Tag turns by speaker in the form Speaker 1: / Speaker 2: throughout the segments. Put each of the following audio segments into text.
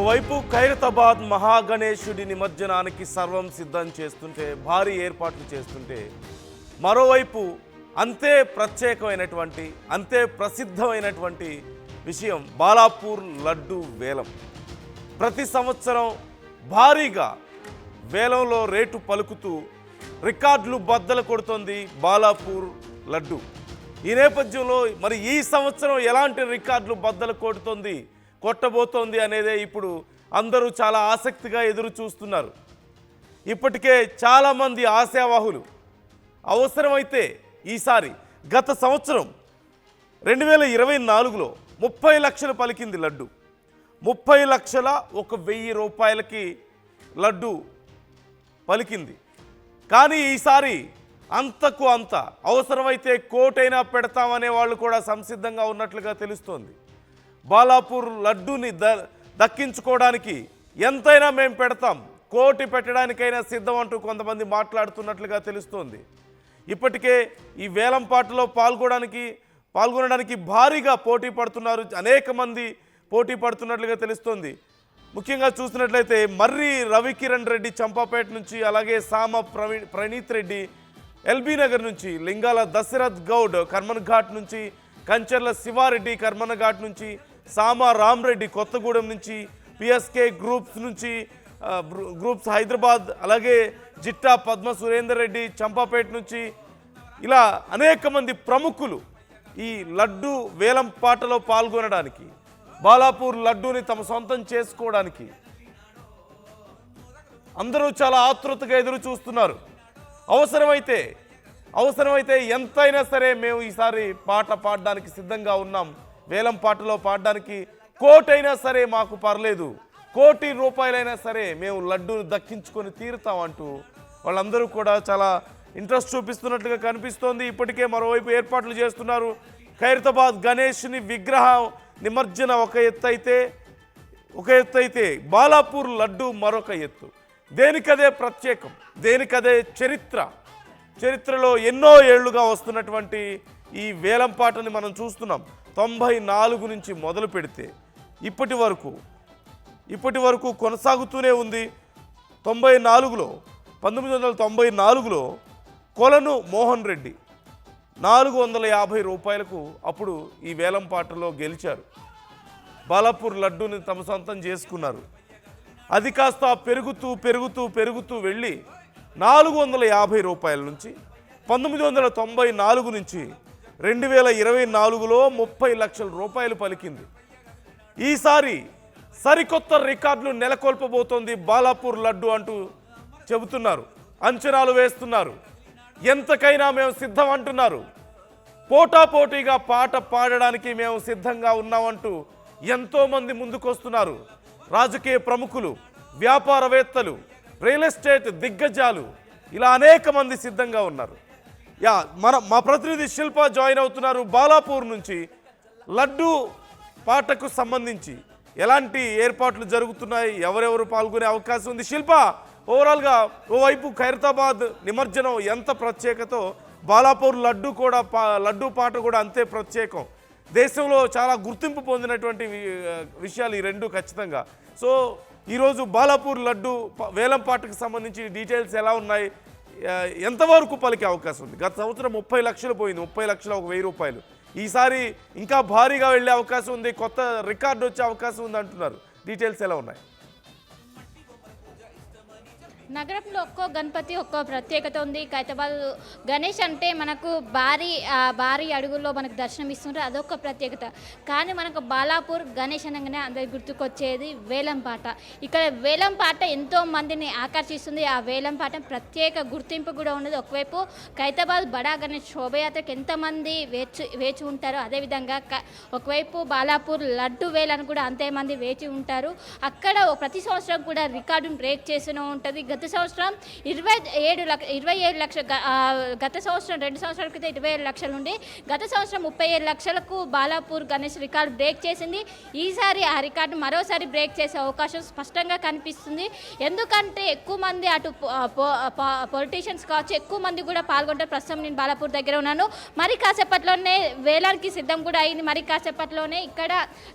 Speaker 1: ఓవైపు ఖైరతాబాద్ మహాగణేశుడి నిమజ్జనానికి సర్వం సిద్ధం చేస్తుంటే భారీ ఏర్పాట్లు చేస్తుంటే మరోవైపు అంతే ప్రత్యేకమైనటువంటి అంతే ప్రసిద్ధమైనటువంటి విషయం బాలాపూర్ లడ్డు వేలం. ప్రతి సంవత్సరం భారీగా వేలంలో రేటు పలుకుతూ రికార్డులు బద్దలు కొడుతోంది బాలాపూర్ లడ్డు. ఈ నేపథ్యంలో మరి ఈ సంవత్సరం ఎలాంటి రికార్డులు బద్దలు కొట్టబోతోంది అనేదే ఇప్పుడు అందరూ చాలా ఆసక్తిగా ఎదురు చూస్తున్నారు. ఇప్పటికే చాలామంది ఆశావాహులు అవసరమైతే ఈసారి గత సంవత్సరం 2024లో 30 లక్షలు పలికింది లడ్డు. 30,01,000 రూపాయలకి లడ్డు పలికింది. కానీ ఈసారి అంతకు అంత అవసరమైతే కోటైనా పెడతామనే వాళ్ళు కూడా సంసిద్ధంగా ఉన్నట్లుగా తెలుస్తోంది. బాలాపూర్ లడ్డూని దక్కించుకోవడానికి ఎంతైనా మేము పెడతాం, కోటి పెట్టడానికైనా సిద్ధం అంటూ కొంతమంది మాట్లాడుతున్నట్లుగా తెలుస్తోంది. ఇప్పటికే ఈ వేలంపాటలో పాల్గొనడానికి భారీగా పోటీ పడుతున్నారు, అనేక మంది పోటీ పడుతున్నట్లుగా తెలుస్తోంది. ముఖ్యంగా చూసినట్లయితే మర్రి రవికిరణ్ రెడ్డి చంపాపేట నుంచి, అలాగే సామ ప్రణీత్ రెడ్డి ఎల్బీ నగర్ నుంచి, లింగాల దశరథ్ గౌడ్ కర్మన్ ఘాట్ నుంచి, కంచర్ల శివారెడ్డి కర్మన్ ఘాట్ నుంచి, సామ రామ్రెడ్డి కొత్తగూడెం నుంచి, పిఎస్కే గ్రూప్స్ హైదరాబాద్, అలాగే జిట్టా పద్మ సురేందర్ రెడ్డి చంపాపేట నుంచి, ఇలా అనేక మంది ప్రముఖులు ఈ లడ్డు వేలం పాటలో పాల్గొనడానికి, బాలాపూర్ లడ్డూని తమ సొంతం చేసుకోవడానికి అందరూ చాలా ఆతృతగా ఎదురు చూస్తున్నారు. అవసరమైతే ఎంతైనా సరే మేము ఈసారి పాట పాడడానికి సిద్ధంగా ఉన్నాం, వేలం పాటలో పాడడానికి కోటైనా సరే మాకు పర్లేదు, 1,00,00,000 రూపాయలైనా సరే మేము లడ్డూని దక్కించుకొని తీరుతామంటూ వాళ్ళందరూ కూడా చాలా ఇంట్రెస్ట్ చూపిస్తున్నట్లుగా కనిపిస్తోంది. ఇప్పటికే మరోవైపు ఏర్పాట్లు చేస్తున్నారు. ఖైరతాబాద్ గణేష్ని విగ్రహం నిమజ్జన ఒక ఎత్తు అయితే బాలాపూర్ లడ్డు మరొక ఎత్తు. దేనికదే ప్రత్యేకం, దేనికదే చరిత్రలో ఎన్నో ఏళ్లుగా వస్తున్నటువంటి ఈ వేలం పాటని మనం చూస్తున్నాం. 94 నుంచి మొదలు పెడితే ఇప్పటి వరకు కొనసాగుతూనే ఉంది. 1994లో కొలను మోహన్ రెడ్డి 450 రూపాయలకు అప్పుడు ఈ వేలం పాటలో గెలిచారు. బాలాపూర్ లడ్డూని తమ సొంతం చేసుకున్నారు. అది కాస్త పెరుగుతూ వెళ్ళి 450 రూపాయల నుంచి 1994 నుంచి 2024లో 30 లక్షల రూపాయలు పలికింది. ఈసారి సరికొత్త రికార్డులు నెలకొల్పబోతోంది బాలాపూర్ లడ్డు అంటూ చెబుతున్నారు, అంచనాలు వేస్తున్నారు. ఎంతకైనా మేము సిద్ధం అంటున్నారు. పోటాపోటీగా పాట పాడడానికి మేము సిద్ధంగా ఉన్నామంటూ ఎంతోమంది ముందుకొస్తున్నారు. రాజకీయ ప్రముఖులు, వ్యాపారవేత్తలు, రియల్ ఎస్టేట్ దిగ్గజాలు, ఇలా అనేక మంది సిద్ధంగా ఉన్నారు. మా ప్రతినిధి శిల్ప జాయిన్ అవుతున్నారు బాలాపూర్ నుంచి. లడ్డు పాటకు సంబంధించి ఎలాంటి ఏర్పాట్లు జరుగుతున్నాయి, ఎవరెవరు పాల్గొనే అవకాశం ఉంది? శిల్ప, ఓవరాల్గా ఓవైపు ఖైరతాబాద్ నిమజ్జనం ఎంత ప్రత్యేకతో బాలాపూర్ లడ్డు పాట కూడా అంతే ప్రత్యేకం. దేశంలో చాలా గుర్తింపు పొందినటువంటి విషయాలు ఈ రెండు ఖచ్చితంగా. సో ఈరోజు బాలాపూర్ లడ్డు వేలం పాటకు సంబంధించి డీటెయిల్స్ ఎలా ఉన్నాయి, ఎంతవరకు పలికే అవకాశం ఉంది? గత సంవత్సరం 30 లక్షలు పోయింది, 30,01,000 రూపాయలు. ఈసారి ఇంకా భారీగా వెళ్ళే అవకాశం ఉంది, కొత్త రికార్డు వచ్చే అవకాశం ఉంది అంటున్నారు. డీటెయిల్స్ ఎలా ఉన్నాయి?
Speaker 2: నగరంలో ఒక్కో గణపతి ఒక్కో ప్రత్యేకత ఉంది. ఖైరతాబాద్ గణేష్ అంటే మనకు భారీ అడుగుల్లో మనకు దర్శనం ఇస్తుంటారు, అదొక ప్రత్యేకత. కానీ మనకు బాలాపూర్ గణేష్ అనగానే అందరికి గుర్తుకొచ్చేది వేలం పాట. ఇక్కడ వేలం పాట ఎంతో మందిని ఆకర్షిస్తుంది. ఆ వేలం పాట ప్రత్యేక గుర్తింపు కూడా ఉన్నది. ఒకవైపు ఖైరతాబాద్ బడా గణేష్ శోభయాత్రకు ఎంతమంది వేచి ఉంటారో, అదేవిధంగా ఒకవైపు బాలాపూర్ లడ్డు వేలను కూడా అంతే మంది వేచి ఉంటారు. అక్కడ ప్రతి సంవత్సరం కూడా రికార్డును బ్రేక్ చేస్తూనే ఉంటుంది. గత గత సంవత్సరం 27 లక్షల గత సంవత్సరం 2 సంవత్సరాల క్రితం 27 లక్షల నుండి గత సంవత్సరం 37 లక్షలకు బాలాపూర్ గణేష్ రికార్డు బ్రేక్ చేసింది. ఈసారి ఆ రికార్డు మరోసారి బ్రేక్ చేసే అవకాశం స్పష్టంగా కనిపిస్తుంది. ఎందుకంటే ఎక్కువ మంది అటు పొలిటీషియన్స్ కావచ్చు, ఎక్కువ మంది కూడా పాల్గొంటారు. ప్రస్తుతం నేను బాలాపూర్ దగ్గర ఉన్నాను. మరి కాసేపట్లోనే వేలానికి సిద్ధం కూడా అయింది. మరి కాసేపట్లోనే ఇక్కడ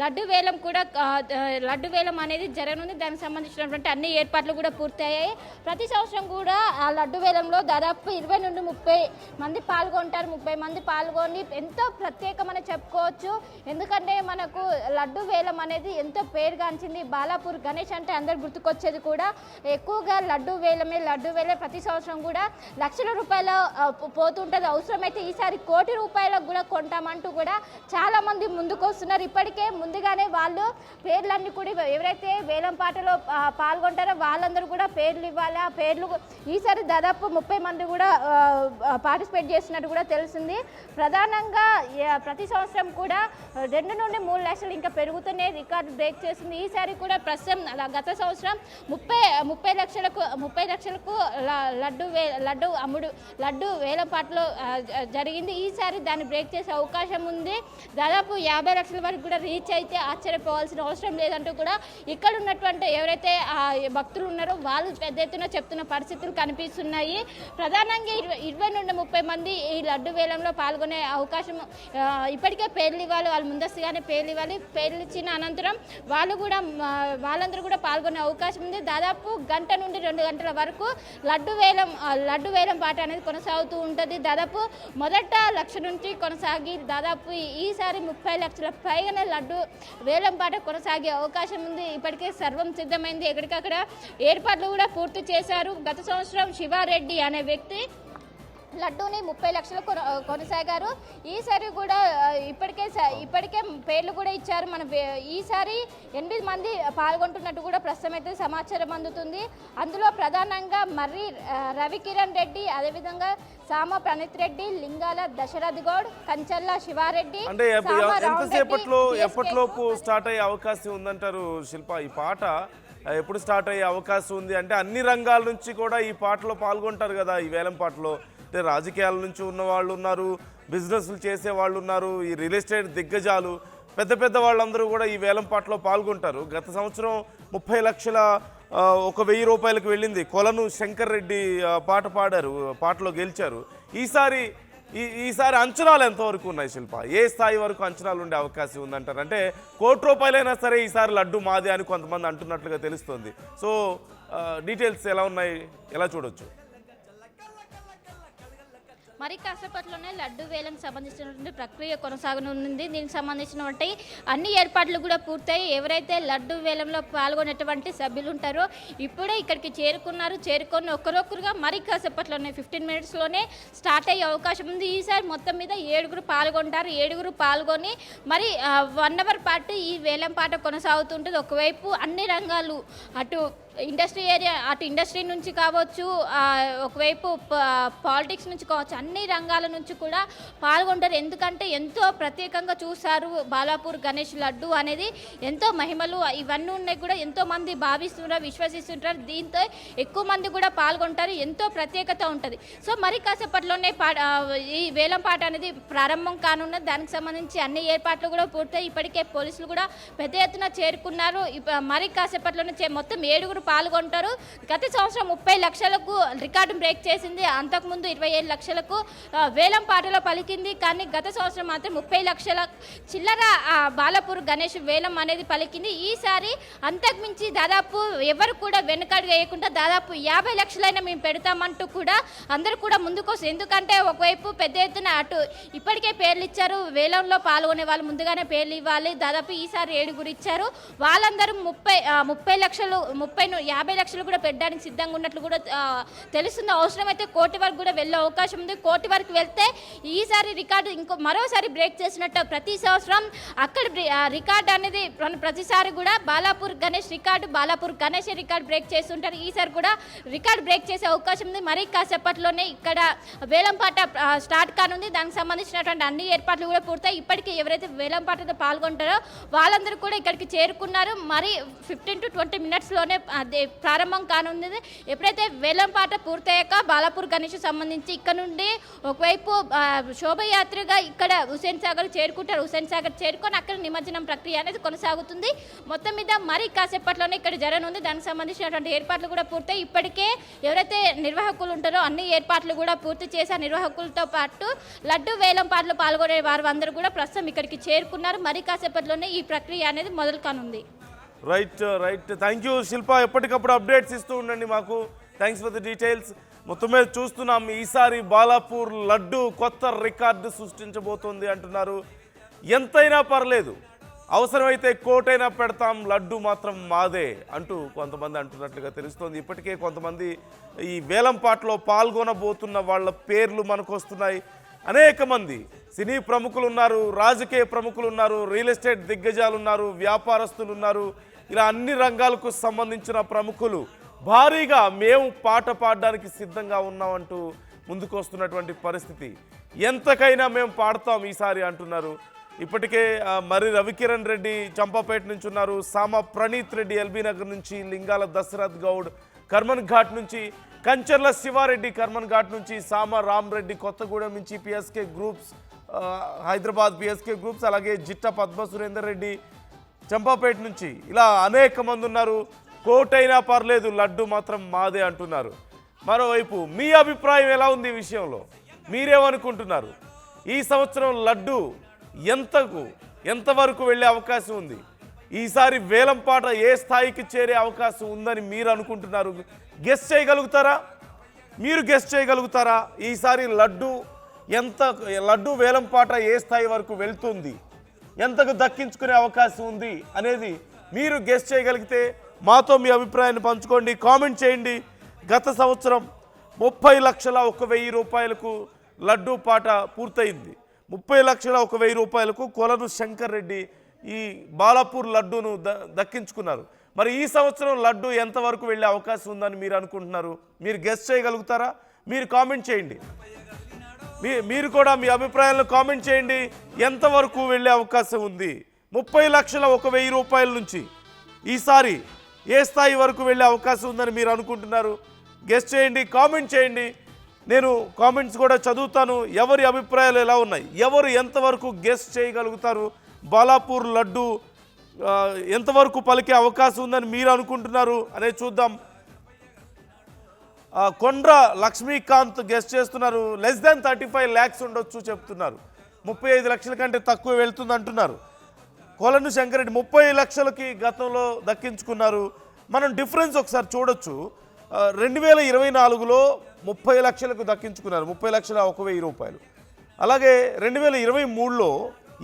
Speaker 2: లడ్డు వేలం అనేది జరగనుంది. దానికి సంబంధించినటువంటి అన్ని ఏర్పాట్లు కూడా పూర్తయ్యాయి. ప్రతి సంవత్సరం కూడా ఆ లడ్డు వేలంలో దాదాపు 20 నుండి 30 మంది పాల్గొంటారు. 30 మంది పాల్గొని ఎంతో ప్రత్యేకమని చెప్పుకోవచ్చు. ఎందుకంటే మనకు లడ్డు వేలం అనేది ఎంతో పేరుగాంచింది. బాలాపూర్ గణేష్ అంటే అందరు గుర్తుకొచ్చేది కూడా ఎక్కువగా లడ్డు వేలమే. ప్రతి సంవత్సరం కూడా లక్షల రూపాయల పోతుంటుంది. అవసరమైతే ఈసారి కోటి రూపాయలకు కూడా కొంటామంటూ కూడా చాలామంది ముందుకు వస్తున్నారు. ఇప్పటికే ముందుగానే వాళ్ళు పేర్లన్నీ కూడా ఎవరైతే వేలం పాటలో పాల్గొంటారో వాళ్ళందరూ కూడా పేర్లు ఇవ్వాలి. ఆ పేర్లు ఈసారి దాదాపు 30 మంది కూడా పార్టిసిపేట్ చేస్తున్నట్టు కూడా తెలిసింది. ప్రధానంగా ప్రతి సంవత్సరం కూడా 2 నుండి 3 లక్షలు ఇంకా పెరుగుతూనే రికార్డు బ్రేక్ చేసింది. ఈసారి కూడా ప్రస్తుతం గత సంవత్సరం 30 లక్షలకు లడ్డు వేలం పాటలో జరిగింది. ఈసారి దాన్ని బ్రేక్ చేసే అవకాశం ఉంది. దాదాపు 50 లక్షల వరకు కూడా రీచ్ అయితే ఆశ్చర్యపోవాల్సిన అవసరం లేదంటూ కూడా ఇక్కడ ఉన్నటువంటి ఎవరైతే భక్తులు ఉన్నారో వాళ్ళు పెద్ద ఎత్తున చెప్తున్న పరిస్థితులు కనిపిస్తున్నాయి. ప్రధానంగా 20 నుండి 30 మంది ఈ లడ్డు వేలంలో పాల్గొనే అవకాశం ఇప్పటికే పేర్లు ఇవ్వాలి. వాళ్ళు ముందస్తుగానే పేర్లు ఇవ్వాలి. పేర్లు ఇచ్చిన అనంతరం వాళ్ళందరూ కూడా పాల్గొనే అవకాశం ఉంది. దాదాపు గంట నుండి 2 గంటల వరకు లడ్డు వేలం పాట అనేది కొనసాగుతూ ఉంటుంది. దాదాపు మొదట 1 లక్ష నుంచి కొనసాగి దాదాపు ఈసారి 30 లక్షల పైగానే లడ్డు వేలం పాట కొనసాగే అవకాశం ఉంది. ఇప్పటికే సర్వం సిద్ధమైంది. ఎక్కడికక్కడ ఏర్పాట్లు కూడా పూర్తి చేశారు. గత సంవత్సరం శివారెడ్డి అనే వ్యక్తి లడ్డూని 30 లక్షలు కొనసాగారు. ఈసారి కూడా ఇప్పటికే పేర్లు కూడా ఇచ్చారు. ఈసారి 8 మంది పాల్గొంటున్నట్టు కూడా ప్రస్తుతం అయితే సమాచారం అందుతుంది. అందులో ప్రధానంగా మర్రి రవికిరణ్ రెడ్డి, అదేవిధంగా సామ ప్రణీత్ రెడ్డి, లింగాల దశరథ్ గౌడ్, కంచల్ల శివారెడ్డి.
Speaker 1: అంటే ఎప్పటిలోపు స్టార్ట్ అయ్యే అవకాశం ఉందంటారు శిల్ప? ఈ పాట ఎప్పుడు స్టార్ట్ అయ్యే అవకాశం ఉంది? అంటే అన్ని రంగాల నుంచి కూడా ఈ పాటలో పాల్గొంటారు కదా, ఈ వేలం పాటలో. అంటే రాజకీయాల నుంచి ఉన్న వాళ్ళు ఉన్నారు, బిజినెస్లు చేసే వాళ్ళు ఉన్నారు, ఈ రియల్ ఎస్టేట్ దిగ్గజాలు, పెద్ద వాళ్ళందరూ కూడా ఈ వేలం పాటలో పాల్గొంటారు. గత సంవత్సరం 30 లక్షల 1,000 రూపాయలకు వెళ్ళింది. కొలను శంకర్ రెడ్డి పాట పాడారు, పాటలో గెలిచారు. ఈసారి అంచనాలు ఎంతవరకు ఉన్నాయి శిల్ప? ఏ స్థాయి వరకు అంచనాలు ఉండే అవకాశం ఉందంటారు? అంటే 1 కోటి రూపాయలైనా సరే ఈసారి లడ్డు మాదే అని కొంతమంది అంటున్నట్లుగా తెలుస్తుంది. సో డీటెయిల్స్ ఎలా ఉన్నాయి, ఎలా చూడొచ్చు?
Speaker 2: మరి కాసేపట్లోనే లడ్డు వేలం సంబంధించినటువంటి ప్రక్రియ కొనసాగనుంది. దీనికి సంబంధించినటువంటి అన్ని ఏర్పాట్లు కూడా పూర్తయి ఎవరైతే లడ్డు వేలంలో పాల్గొనేటువంటి సభ్యులు ఉంటారో ఇప్పుడే ఇక్కడికి చేరుకొని ఒక్కరొక్కరుగా మరి కాసేపట్లోనే 15 మినిట్స్లోనే స్టార్ట్ అయ్యే అవకాశం ఉంది. ఈసారి మొత్తం మీద 7 పాల్గొంటారు. 7 పాల్గొని మరి 1 అవర్ పాటు ఈ వేలం పాట కొనసాగుతుంటుంది. ఒకవైపు అన్ని రంగాలు అటు ఇండస్ట్రీ నుంచి కావచ్చు, ఒకవైపు పాలిటిక్స్ నుంచి కావచ్చు, అన్ని రంగాల నుంచి కూడా పాల్గొంటారు. ఎందుకంటే ఎంతో ప్రత్యేకంగా చూస్తారు. బాలాపూర్ గణేష్ లడ్డు అనేది ఎంతో మహిమలు ఇవన్నీ ఉన్నాయి కూడా ఎంతో మంది భావిస్తుంటారు, విశ్వసిస్తుంటారు. దీంతో ఎక్కువ మంది కూడా పాల్గొంటారు. ఎంతో ప్రత్యేకత ఉంటుంది. సో మరి కాసేపట్లోనే ఈ వేలం పాట అనేది ప్రారంభం కానున్నది. దానికి సంబంధించి అన్ని ఏర్పాట్లు కూడా పూర్తయి ఇప్పటికే పోలీసులు కూడా పెద్ద ఎత్తున చేరుకున్నారు. మరి కాసేపట్లోనే మొత్తం 7 పాల్గొంటారు. గత సంవత్సరం 30 లక్షలకు రికార్డు బ్రేక్ చేసింది. అంతకుముందు 27 లక్షలకు వేలం పాటలో పలికింది. కానీ గత సంవత్సరం మాత్రం 30 లక్షల చిల్లర బాలాపూర్ గణేష్ వేలం అనేది పలికింది. ఈసారి అంతకుమించి దాదాపు ఎవరు కూడా వెనుకడు వేయకుండా దాదాపు 50 లక్షలైనా మేము పెడతామంటూ కూడా అందరూ కూడా ముందుకొస్తారు. ఎందుకంటే ఒకవైపు పెద్ద ఎత్తున అటు ఇప్పటికే పేర్లు ఇచ్చారు. వేలంలో పాల్గొనే వాళ్ళు ముందుగానే పేర్లు ఇవ్వాలి. దాదాపు ఈసారి 7 ఇచ్చారు. వాళ్ళందరూ 30 లక్షలు 50 లక్షలు కూడా పెట్టడానికి సిద్ధంగా ఉన్నట్లు కూడా తెలుస్తుంది. అవసరమైతే 1 కోటి వరకు కూడా వెళ్ళే అవకాశం ఉంది. 1 కోటి వరకు వెళ్తే ఈసారి రికార్డు మరోసారి బ్రేక్ చేసినట్టు ప్రతి సంవత్సరం అక్కడ రికార్డు అనేది ప్రతిసారి కూడా బాలాపూర్ గణేష్ రికార్డు బ్రేక్ చేస్తుంటారు. ఈసారి కూడా రికార్డు బ్రేక్ చేసే అవకాశం ఉంది. మరి కాసేపట్లోనే ఇక్కడ వేలం పాట స్టార్ట్ కానుంది. దానికి సంబంధించినటువంటి అన్ని ఏర్పాట్లు కూడా పూర్తయి ఇప్పటికీ ఎవరైతే వేలం పాటలో పాల్గొంటారో వాళ్ళందరూ కూడా ఇక్కడికి చేరుకున్నారు. మరి 15 to 20 మినిట్స్లోనే ప్రారంభం కానుంది. ఎప్పుడైతే వేలంపాట పూర్తయ్యాక బాలాపూర్ గణేష్ సంబంధించి ఇక్కడ నుండి ఒకవైపు శోభయాత్రగా ఇక్కడ హుస్సేన్ సాగర్ చేరుకుంటారు. హుస్సేన్ సాగర్ చేరుకొని అక్కడ నిమజ్జనం ప్రక్రియ అనేది కొనసాగుతుంది. మొత్తం మీద మరి కాసేపట్లోనే ఇక్కడ జరగనుంది. దానికి సంబంధించినటువంటి ఏర్పాట్లు కూడా పూర్తయి ఇప్పటికే ఎవరైతే నిర్వాహకులు ఉంటారో అన్ని ఏర్పాట్లు కూడా పూర్తి చేసి ఆ నిర్వాహకులతో పాటు లడ్డు వేలం పాటలు పాల్గొనే వారు అందరూ కూడా ప్రస్తుతం ఇక్కడికి చేరుకున్నారు. మరి కాసేపట్లోనే ఈ ప్రక్రియ అనేది మొదలు కానుంది.
Speaker 1: రైట్ థ్యాంక్ యూ శిల్ప. ఎప్పటికప్పుడు అప్డేట్స్ ఇస్తూ ఉండండి మాకు. Thanks for the details. మొత్తం మీద చూస్తున్నాం ఈసారి బాలాపూర్ లడ్డు కొత్త రికార్డు సృష్టించబోతోంది అంటున్నారు. ఎంతైనా పర్లేదు, అవసరమైతే కోటైనా పెడతాం, లడ్డు మాత్రం మాదే అంటూ కొంతమంది అంటున్నట్లుగా తెలుస్తోంది. ఇప్పటికే కొంతమంది ఈ వేలంపాట్లో పాల్గొనబోతున్న వాళ్ళ పేర్లు మనకు వస్తున్నాయి. అనేక మంది సినీ ప్రముఖులు ఉన్నారు, రాజకీయ ప్రముఖులు ఉన్నారు, రియల్ ఎస్టేట్ దిగ్గజాలు ఉన్నారు, వ్యాపారస్తులు ఉన్నారు. ఇలా అన్ని రంగాలకు సంబంధించిన ప్రముఖులు భారీగా మేము పాట పాడడానికి సిద్ధంగా ఉన్నామంటూ ముందుకు వస్తున్నటువంటి పరిస్థితి. ఎంతకైనా మేము పాడతాం ఈసారి అంటున్నారు. ఇప్పటికే మరి రవికిరణ్ రెడ్డి చంపాపేట నుంచి ఉన్నారు, సామ ప్రణీత్ రెడ్డి ఎల్బీ నగర్ నుంచి, లింగాల దశరథ్ గౌడ్ కర్మన్ ఘాట్ నుంచి, కంచర్ల శివారెడ్డి కర్మన్ ఘాట్ నుంచి, సామ రామరెడ్డి కొత్తగూడెం నుంచి, PSK groups Hyderabad PSK groups, అలాగే జిట్ట పద్మ సురేందర్ రెడ్డి చంపాపేట నుంచి, ఇలా అనేక మంది ఉన్నారు. కోటైనా పర్లేదు, లడ్డు మాత్రం మాదే అంటున్నారు. మరోవైపు మీ అభిప్రాయం ఎలా ఉంది ఈ విషయంలో? మీరేమనుకుంటున్నారు? ఈ సంవత్సరం లడ్డు ఎంతవరకు వెళ్ళే అవకాశం ఉంది? ఈసారి వేలంపాట ఏ స్థాయికి చేరే అవకాశం ఉందని మీరు అనుకుంటున్నారు? గెస్ చేయగలుగుతారా? మీరు గెస్ చేయగలుగుతారా ఈసారి లడ్డు వేలంపాట ఏ స్థాయి వరకు వెళ్తుంది, ఎంతకు దక్కించుకునే అవకాశం ఉంది అనేది మీరు గెస్ చేయగలిగితే మాతో మీ అభిప్రాయాన్ని పంచుకోండి, కామెంట్ చేయండి. గత సంవత్సరం 30,01,000 రూపాయలకు లడ్డు పాట పూర్తయింది. 30,01,000 రూపాయలకు కొలను శంకర్ రెడ్డి ఈ బాలాపూర్ లడ్డూను దక్కించుకున్నారు. మరి ఈ సంవత్సరం లడ్డు ఎంతవరకు వెళ్ళే అవకాశం ఉందని మీరు అనుకుంటున్నారు? మీరు గెస్ చేయగలుగుతారా? మీరు కామెంట్ చేయండి. మీరు కూడా మీ అభిప్రాయాలను కామెంట్ చేయండి. ఎంతవరకు వెళ్ళే అవకాశం ఉంది? 30,01,000 రూపాయల నుంచి ఈసారి ఏ స్థాయి వరకు వెళ్ళే అవకాశం ఉందని మీరు అనుకుంటున్నారు? గెస్ చేయండి, కామెంట్ చేయండి. నేను కామెంట్స్ కూడా చదువుతాను. ఎవరి అభిప్రాయాలు ఎలా ఉన్నాయి, ఎవరు ఎంతవరకు గెస్ చేయగలుగుతారు, బాలాపూర్ లడ్డు ఎంతవరకు పలికే అవకాశం ఉందని మీరు అనుకుంటున్నారు అనేది చూద్దాం. కొండ్ర లక్ష్మీకాంత్ గెస్ చేస్తున్నారు. లెస్ దాన్ 35 lakhs ఉండొచ్చు చెప్తున్నారు. 35 లక్షల కంటే తక్కువ వెళ్తుంది అంటున్నారు. కొలను శంకరెడ్డి 30 లక్షలకి గతంలో దక్కించుకున్నారు. మనం డిఫరెన్స్ ఒకసారి చూడొచ్చు. 2024లో 30 లక్షలకు దక్కించుకున్నారు, 30,01,000 రూపాయలు. అలాగే 2023లో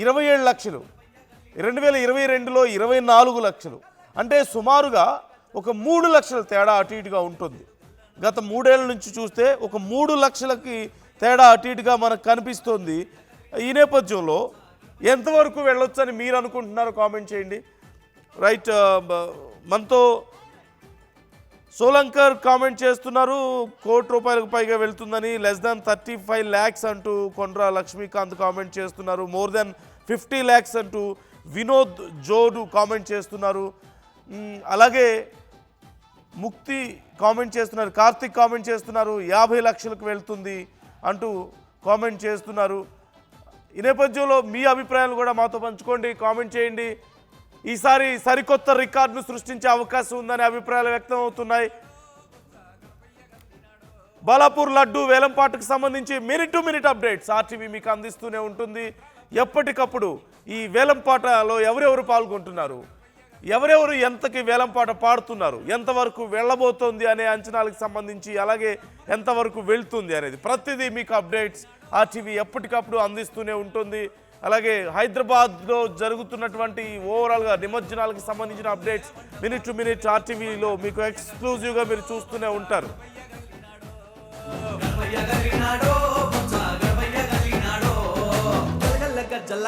Speaker 1: 27 లక్షలు, 2022లో 24 లక్షలు. అంటే సుమారుగా ఒక 3 లక్షల తేడా అటు ఇటుగా ఉంటుంది. గత 3 ఏళ్ళ నుంచి చూస్తే ఒక 3 లక్షలకి తేడా అటు ఇటుగా మనకు కనిపిస్తుంది. ఈ నేపథ్యంలో ఎంతవరకు వెళ్ళొచ్చని మీరు అనుకుంటున్నారో కామెంట్ చేయండి. రైట్, మనతో సోలంకర్ కామెంట్ చేస్తున్నారు, 1 కోటి రూపాయలకు పైగా వెళ్తుందని. లెస్ దాన్ 35 lakhs అంటూ కొండ్ర లక్ష్మీకాంత్ కామెంట్ చేస్తున్నారు. మోర్ దాన్ 50 lakhs అంటూ వినోద్ జోడు కామెంట్ చేస్తున్నారు. అలాగే ముక్తి కామెంట్ చేస్తున్నారు, కార్తిక్ కామెంట్ చేస్తున్నారు 50 లక్షలకు వెళ్తుంది అంటూ కామెంట్ చేస్తున్నారు. ఈ నేపథ్యంలో మీ అభిప్రాయాలు కూడా మాతో పంచుకోండి, కామెంట్ చేయండి. ఈసారి సరికొత్త రికార్డును సృష్టించే అవకాశం ఉందనే అభిప్రాయాలు వ్యక్తం అవుతున్నాయి. బాలాపూర్ లడ్డు వేలంపాటుకు సంబంధించి minute to minute updates RTV మీకు అందిస్తూనే ఉంటుంది. ఎప్పటికప్పుడు ఈ వేలంపాటలో ఎవరెవరు పాల్గొంటున్నారు, ఎవరెవరు ఎంతకి వేలంపాట పాడుతున్నారు, ఎంతవరకు వెళ్ళబోతోంది అనే అంచనాలకు సంబంధించి, అలాగే ఎంతవరకు వెళ్తుంది అనేది ప్రతిదీ మీకు అప్డేట్స్ ఆర్టీవీ ఎప్పటికప్పుడు అందిస్తూనే ఉంటుంది. అలాగే హైదరాబాద్లో జరుగుతున్నటువంటి ఓవరాల్గా నిమజ్జనాలకు సంబంధించిన అప్డేట్స్ మినిట్ టు మినిట్ ఆర్టీవీలో మీకు ఎక్స్క్లూజివ్గా మీరు చూస్తూనే ఉంటారు.
Speaker 3: జల్ల